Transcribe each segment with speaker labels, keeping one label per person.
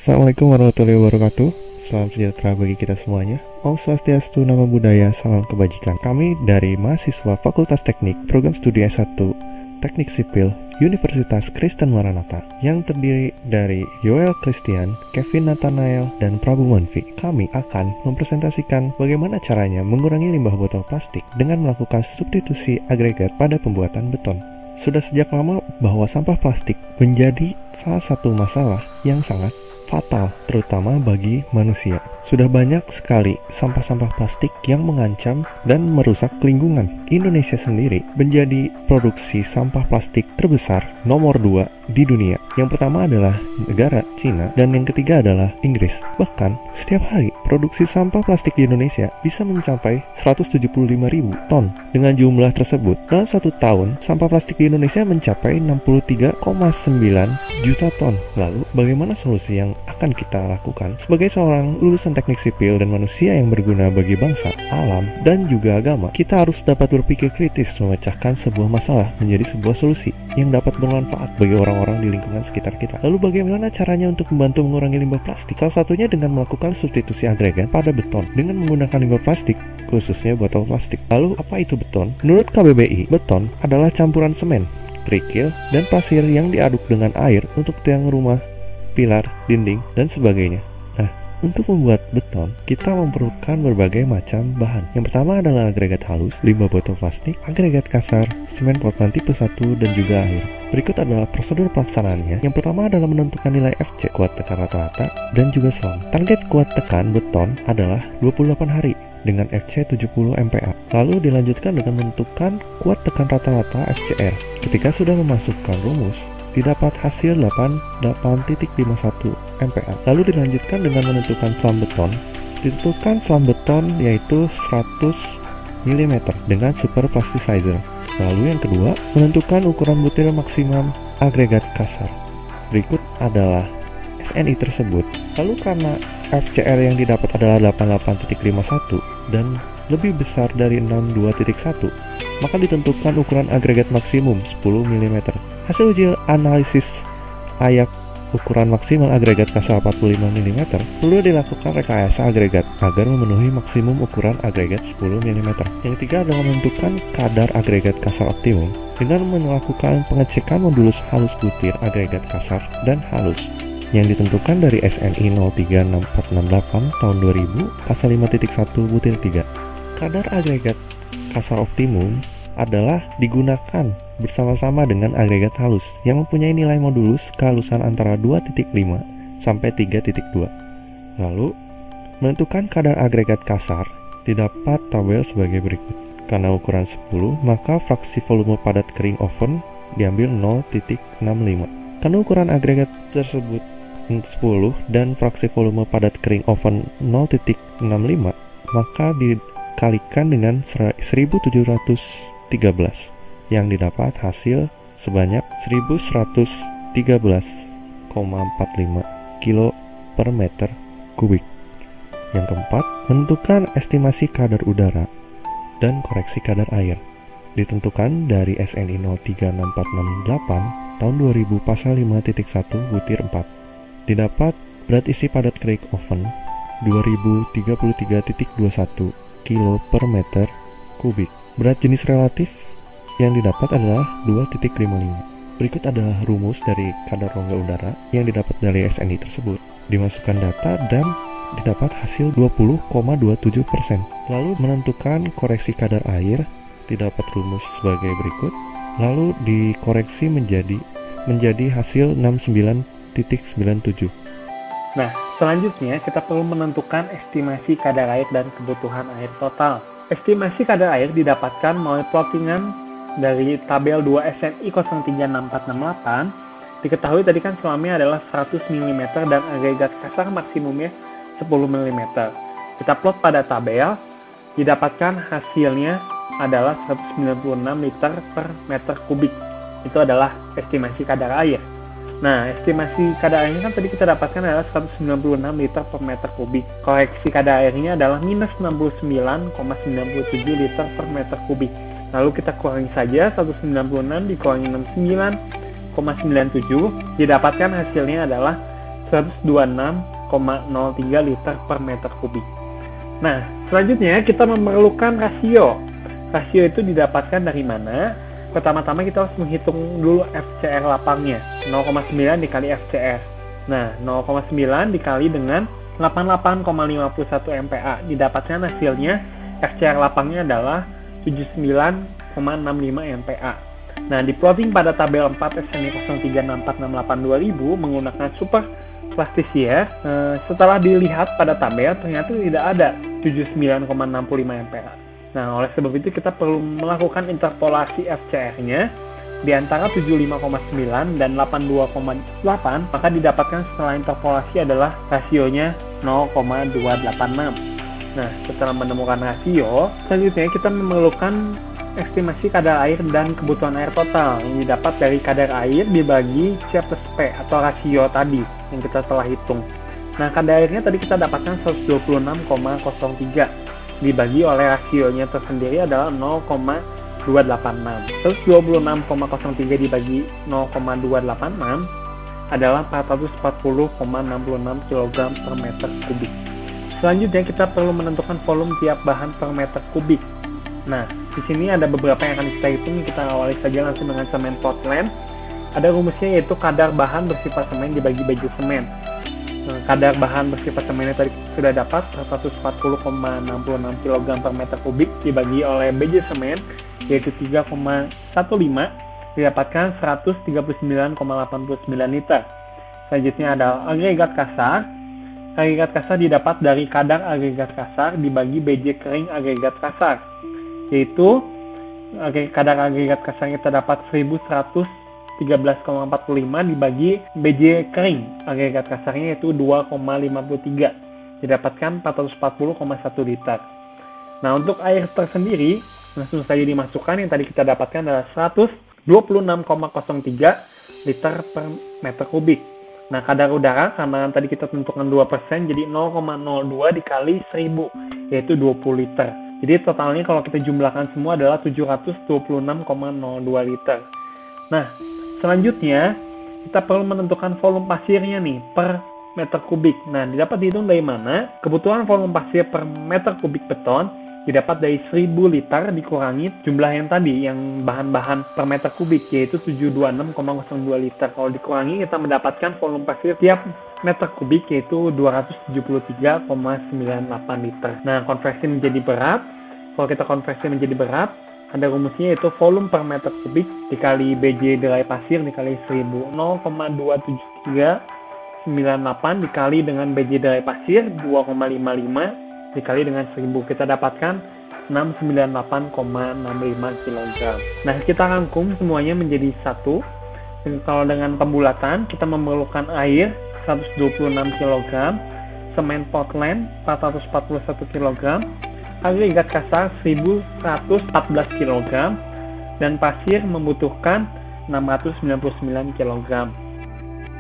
Speaker 1: Assalamualaikum warahmatullahi wabarakatuh. Salam sejahtera bagi kita semuanya. Om Swastiastu, Namo Buddhaya, salam kebajikan. Kami dari mahasiswa Fakultas Teknik Program Studi S1 Teknik Sipil Universitas Kristen Maranatha yang terdiri dari Yoel Christian, Kevin Nathanael, dan Prabu Monfi. Kami akan mempresentasikan bagaimana caranya mengurangi limbah botol plastik dengan melakukan substitusi agregat pada pembuatan beton. Sudah sejak lama bahwa sampah plastik menjadi salah satu masalah yang sangat fatal, terutama bagi manusia. Sudah banyak sekali sampah-sampah plastik yang mengancam dan merusak lingkungan. Indonesia sendiri menjadi produksi sampah plastik terbesar nomor 2 di dunia. Yang pertama adalah negara Cina dan yang ketiga adalah Inggris. Bahkan setiap hari produksi sampah plastik di Indonesia bisa mencapai 175.000 ton. Dengan jumlah tersebut, dalam 1 tahun sampah plastik di Indonesia mencapai 63,9 juta ton. Lalu bagaimana solusi yang akan kita lakukan? Sebagai seorang lulusan teknik sipil dan manusia yang berguna bagi bangsa, alam, dan juga agama, kita harus dapat berpikir kritis memecahkan sebuah masalah menjadi sebuah solusi yang dapat bermanfaat bagi orang-orang di lingkungan sekitar kita. Lalu bagaimana caranya untuk membantu mengurangi limbah plastik? Salah satunya dengan melakukan substitusi agregat pada beton dengan menggunakan limbah plastik, khususnya botol plastik. Lalu apa itu beton? Menurut KBBI, beton adalah campuran semen, kerikil, dan pasir yang diaduk dengan air untuk tiang rumah, pilar, dinding, dan sebagainya. Nah, untuk membuat beton, kita memerlukan berbagai macam bahan. Yang pertama adalah agregat halus, limbah botol plastik, agregat kasar, semen Portland tipe 1, dan juga air. Berikut adalah prosedur pelaksanaannya. Yang pertama adalah menentukan nilai FC, kuat tekan rata-rata, dan juga selang. Target kuat tekan beton adalah 28 hari dengan FC 70 MPa. Lalu dilanjutkan dengan menentukan kuat tekan rata-rata FCR. Ketika sudah memasukkan rumus, didapat hasil 88.51 MPa. Lalu dilanjutkan dengan menentukan selam beton. Ditentukan selam beton yaitu 100 mm dengan super plasticizer. Lalu yang kedua, menentukan ukuran butir maksimum agregat kasar. Berikut adalah SNI tersebut. Lalu karena FCR yang didapat adalah 88.51 dan lebih besar dari 62.1, maka ditentukan ukuran agregat maksimum 10 mm. Hasil uji analisis layak ukuran maksimal agregat kasar 45 mm, perlu dilakukan rekayasa agregat agar memenuhi maksimum ukuran agregat 10 mm. Yang ketiga adalah menentukan kadar agregat kasar optimum dengan melakukan pengecekan modulus halus butir agregat kasar dan halus yang ditentukan dari SNI 036468 tahun 2000 pasal 5.1 butir 3. Kadar agregat kasar optimum adalah digunakan bersama-sama dengan agregat halus yang mempunyai nilai modulus kehalusan antara 2.5 sampai 3.2. Lalu, menentukan kadar agregat kasar didapat tabel sebagai berikut. Karena ukuran 10, maka fraksi volume padat kering oven diambil 0.65. Karena ukuran agregat tersebut 10 dan fraksi volume padat kering oven 0.65, maka dikalikan dengan 1713 yang didapat hasil sebanyak 1113,45 kilo per meter kubik. Yang keempat, menentukan estimasi kadar udara dan koreksi kadar air. Ditentukan dari SNI 036468 tahun 2000 pasal 5.1 butir 4. Didapat berat isi padat kering oven 2033.21 kilo per meter kubik. Berat jenis relatif yang didapat adalah 2.55. Berikut adalah rumus dari kadar rongga udara yang didapat dari SNI tersebut. Dimasukkan data dan didapat hasil 20,27%. Lalu menentukan koreksi kadar air, didapat rumus sebagai berikut. Lalu dikoreksi menjadi hasil 69.97.
Speaker 2: Nah, selanjutnya kita perlu menentukan estimasi kadar air dan kebutuhan air total. Estimasi kadar air didapatkan melalui plottingan dari tabel 2 SNI 036468. Diketahui tadi kan selamnya adalah 100 mm dan agregat kasar maksimumnya 10 mm. Kita plot pada tabel, didapatkan hasilnya adalah 196 liter per meter kubik. Itu adalah estimasi kadar air. Nah, estimasi kadar airnya kan tadi kita dapatkan adalah 196 liter per meter kubik. Koreksi kadar airnya adalah minus 69,97 liter per meter kubik. Lalu kita kurangi saja 196 dikurangi 69,97, didapatkan hasilnya adalah 126,03 liter per meter kubik. Nah, selanjutnya kita memerlukan rasio. Rasio itu didapatkan dari mana? Pertama-tama kita harus menghitung dulu FCR lapangnya, 0,9 dikali FCR. Nah, 0,9 dikali dengan 88,51 MPa. Didapatkan hasilnya FCR lapangnya adalah 79,65 MPa. Nah, di plotting pada tabel 4 SNI 0364682000 menggunakan super plasticier, setelah dilihat pada tabel ternyata tidak ada 79,65 MPa. Nah, oleh sebab itu kita perlu melakukan interpolasi FCR-nya di antara 75,9 dan 82,8, maka didapatkan setelah interpolasi adalah rasionya 0,286. Nah, setelah menemukan rasio, selanjutnya kita memerlukan estimasi kadar air dan kebutuhan air total yang didapat dari kadar air dibagi C plus P atau rasio tadi yang kita telah hitung. Nah, kadar airnya tadi kita dapatkan 126,03 dibagi oleh rasionya tersendiri adalah 0,286. 126,03 dibagi 0,286 adalah 440,66 kg per meter kubik. Selanjutnya kita perlu menentukan volume tiap bahan per meter kubik. Nah, di sini ada beberapa yang akan kita hitung. Kita awali saja langsung dengan semen Portland. Ada rumusnya yaitu kadar bahan bersifat semen dibagi biji semen. Kadar bahan bersifat semennya tadi sudah dapat 140,66 kg per meter kubik dibagi oleh biji semen yaitu 3,15 didapatkan 139,89 liter. Selanjutnya ada agregat kasar. Agregat kasar didapat dari kadar agregat kasar dibagi BJ kering agregat kasar, yaitu kadar agregat kasar kita dapat 1113,45 dibagi BJ kering agregat kasarnya yaitu 2,53 didapatkan 440,1 liter. Nah, untuk air tersendiri langsung saja dimasukkan. Yang tadi kita dapatkan adalah 126,03 liter per meter kubik. Nah, kadar udara karena tadi kita tentukan 2%, jadi 0,02 dikali 1000 yaitu 20 liter. Jadi totalnya kalau kita jumlahkan semua adalah 726,02 liter. Nah, selanjutnya kita perlu menentukan volume pasirnya nih per meter kubik. Nah, didapat dihitung dari mana? Kebutuhan volume pasir per meter kubik beton didapat dari 1000 liter dikurangi jumlah yang tadi, yang bahan-bahan per meter kubik, yaitu 726,02 liter. Kalau dikurangi, kita mendapatkan volume pasir tiap meter kubik, yaitu 273,98 liter. Nah, konversi menjadi berat. Kalau kita konversi menjadi berat, ada rumusnya yaitu volume per meter kubik dikali BJ derai pasir dikali 1000. 0,27398 dikali dengan BJ derai pasir 2,55 dikali dengan 1000, kita dapatkan 698,65 kg. Nah, kita rangkum semuanya menjadi satu. Kalau dengan pembulatan, kita memerlukan air 126 kg, semen Portland 441 kg, agregat kasar 1114 kg, dan pasir membutuhkan 699 kg.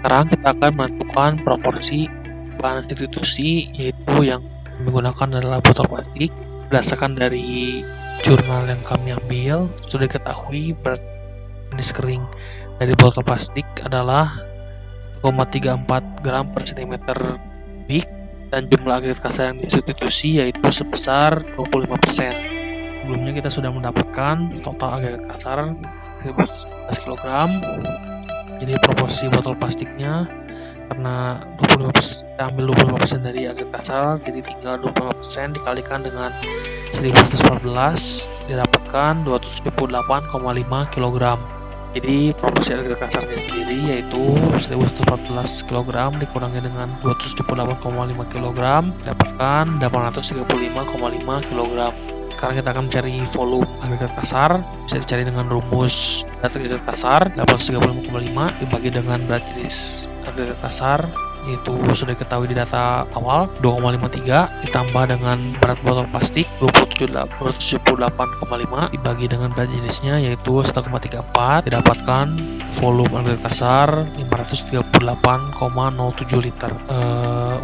Speaker 3: Sekarang kita akan menentukan proporsi bahan substitusi, yaitu yang menggunakan adalah botol plastik. Berdasarkan dari jurnal yang kami ambil, sudah diketahui berat jenis kering dari botol plastik adalah 1,34 gram per cm kubik, dan jumlah agregat kasar yang disubstitusi yaitu sebesar 25%. Sebelumnya kita sudah mendapatkan total agregat kasar 11 kg. Jadi proporsi botol plastiknya, karena 25%, kita ambil 25% dari agregat kasar, jadi tinggal 25% dikalikan dengan 1114 didapatkan 278,5 kg. Jadi proporsi agregat kasarnya sendiri yaitu 1114 kg dikurangi dengan 278,5 kg didapatkan 835,5 kg. Sekarang kita akan mencari volume agregat kasar. Bisa dicari dengan rumus berat agregat kasar 835,5 dibagi dengan berat jenis agregat kasar, yaitu sudah diketahui di data awal 2,53 ditambah dengan berat botol plastik 278,5 dibagi dengan berat jenisnya yaitu 1,34 didapatkan volume agregat kasar 538,07 liter.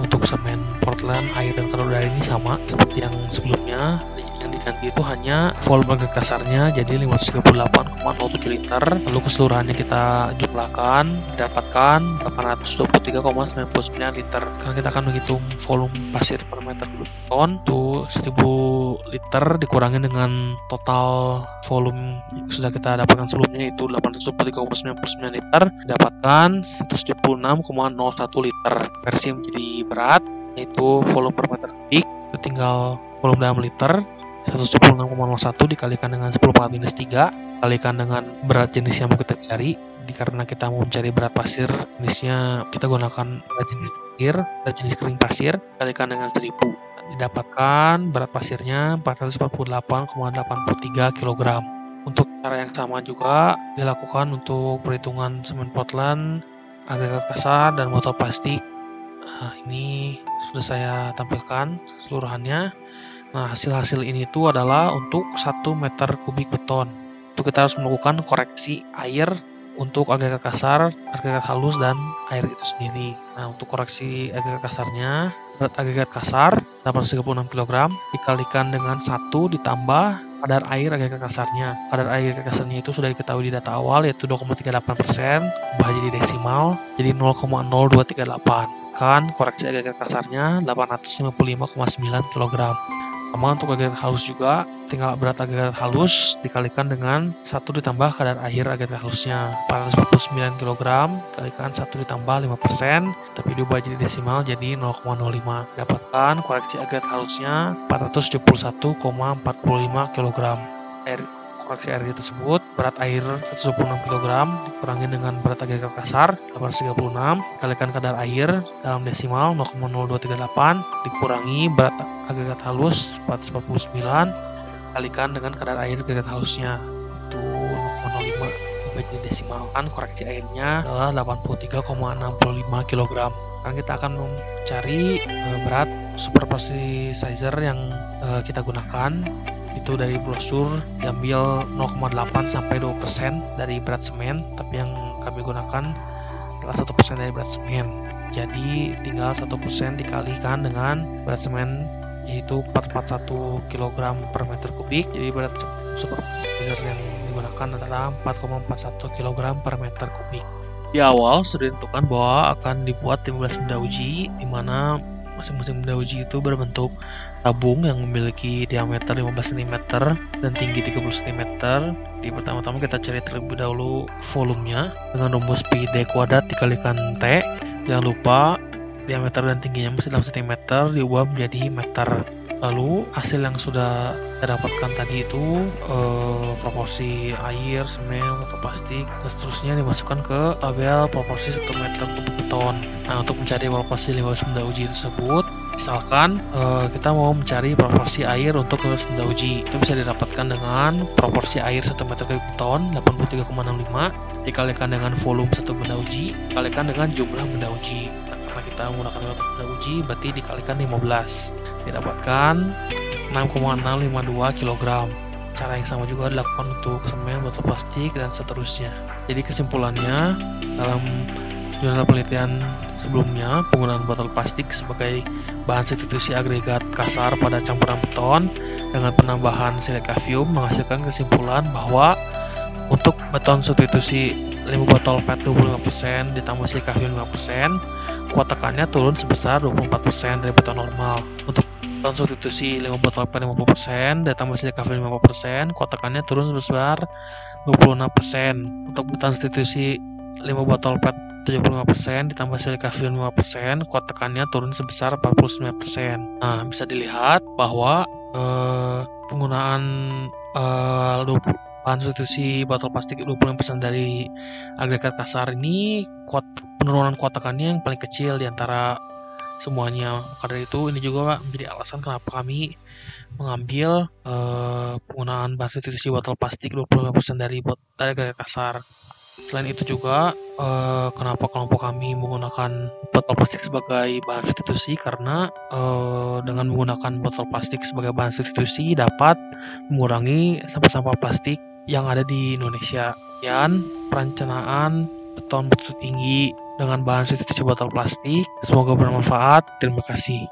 Speaker 3: Untuk semen Portland, air dan kadar udara ini sama seperti yang sebelumnya. Yang yang itu hanya volume agregat kasarnya jadi 538,07 liter. Lalu keseluruhannya kita jumlahkan, dapatkan 823,99 liter. Sekarang kita akan menghitung volume pasir per meter kubik ton. Itu 1000 liter dikurangi dengan total volume yang sudah kita dapatkan sebelumnya, itu 823,99 liter, dapatkan 176,01 liter. Versi yang menjadi berat yaitu volume per meter kubik, itu tinggal volume dalam liter 176,01 dikalikan dengan 10 pangkat minus 3 kalikan dengan berat jenis yang mau kita cari. Karena kita mau mencari berat pasir jenisnya, kita gunakan berat jenis air, berat jenis kering pasir, kalikan dengan 1000. Didapatkan berat pasirnya 448,83 kg. Untuk cara yang sama juga dilakukan untuk perhitungan semen Portland, agregat kasar, dan botol plastik. Nah, ini sudah saya tampilkan keseluruhannya. Nah, hasil-hasil ini itu adalah untuk 1 meter kubik beton. Itu kita harus melakukan koreksi air untuk agregat kasar, agregat halus, dan air itu sendiri. Nah, untuk koreksi agregat kasarnya, berat agregat kasar 836 kg dikalikan dengan 1 ditambah kadar air agregat kasarnya. Kadar air agregat kasarnya itu sudah diketahui di data awal yaitu 2,38%, ubah jadi desimal jadi 0,0238. Kan koreksi agregat kasarnya 855,9 kg. Sama untuk agregat halus juga, tinggal berat agregat halus dikalikan dengan 1 ditambah kadar air agregat halusnya 449 kg dikalikan 1 ditambah 5%, tapi diubah jadi desimal jadi 0,05. Dapatkan koreksi agregat halusnya 471,45 kg. Koreksi air tersebut, berat air 126 kg dikurangi dengan berat agregat kasar 836 dikalikan kadar air dalam desimal 0,0238 dikurangi berat agregat halus 449 dikalikan dengan kadar air agregat halusnya itu 0,05 jadi desimal. Kan koreksi airnya adalah 83,65 kg. Sekarang kita akan mencari berat superplasticizer yang kita gunakan. Itu dari brosur diambil 0,8 sampai 2% dari berat semen, tapi yang kami gunakan adalah 1% dari berat semen. Jadi tinggal 1% dikalikan dengan berat semen yaitu 441 kg per meter kubik. Jadi berat superplasticizer yang digunakan adalah 4,41 kg per meter kubik. Di awal sudah ditentukan bahwa akan dibuat 15 benda uji, di mana masing-masing benda uji itu berbentuk tabung yang memiliki diameter 15 cm dan tinggi 30 cm. Di pertama-tama kita cari terlebih dahulu volumenya dengan rumus pi d kuadrat dikalikan t. Jangan lupa diameter dan tingginya masih dalam cm diubah menjadi meter. Lalu hasil yang sudah kita dapatkan tadi itu proporsi air, semen, atau plastik dan seterusnya dimasukkan ke tabel proporsi 1 meter kubik beton. Nah, untuk mencari proporsi 15 benda uji tersebut, misalkan kita mau mencari proporsi air untuk 15 benda uji, itu bisa didapatkan dengan proporsi air 1 meter kubik beton 83,65 dikalikan dengan volume 1 benda uji dikalikan dengan jumlah benda uji. Nah, karena kita menggunakan benda uji berarti dikalikan 15, didapatkan 6,652 kg. Cara yang sama juga dilakukan untuk semen, botol plastik, dan seterusnya. Jadi kesimpulannya, dalam jurnal penelitian sebelumnya, penggunaan botol plastik sebagai bahan substitusi agregat kasar pada campuran beton dengan penambahan silikavium menghasilkan kesimpulan bahwa untuk beton substitusi 5 botol PET 25% ditambah silikavium 5%, kuat tekannya turun sebesar 24% dari beton normal. Untuk beton substitusi 5 botol PET 50% ditambah silikavium 5%, kuat tekannya turun sebesar 26%. Untuk beton substitusi 5 botol PET 75% ditambah silikavium 5%, kuat tekannya turun sebesar 49%. Nah, bisa dilihat bahwa penggunaan bahan substitusi botol plastik 25% dari agregat kasar ini penurunan kuat tekannya yang paling kecil di antara semuanya. Karena itu ini juga menjadi alasan kenapa kami mengambil penggunaan bahan substitusi botol plastik 25% dari agregat kasar. Selain itu juga kenapa kelompok kami menggunakan botol plastik sebagai bahan substitusi, karena dengan menggunakan botol plastik sebagai bahan substitusi dapat mengurangi sampah-sampah plastik yang ada di Indonesia. Dan perencanaan beton begitu tinggi dengan bahan substitusi botol plastik. Semoga bermanfaat. Terima kasih.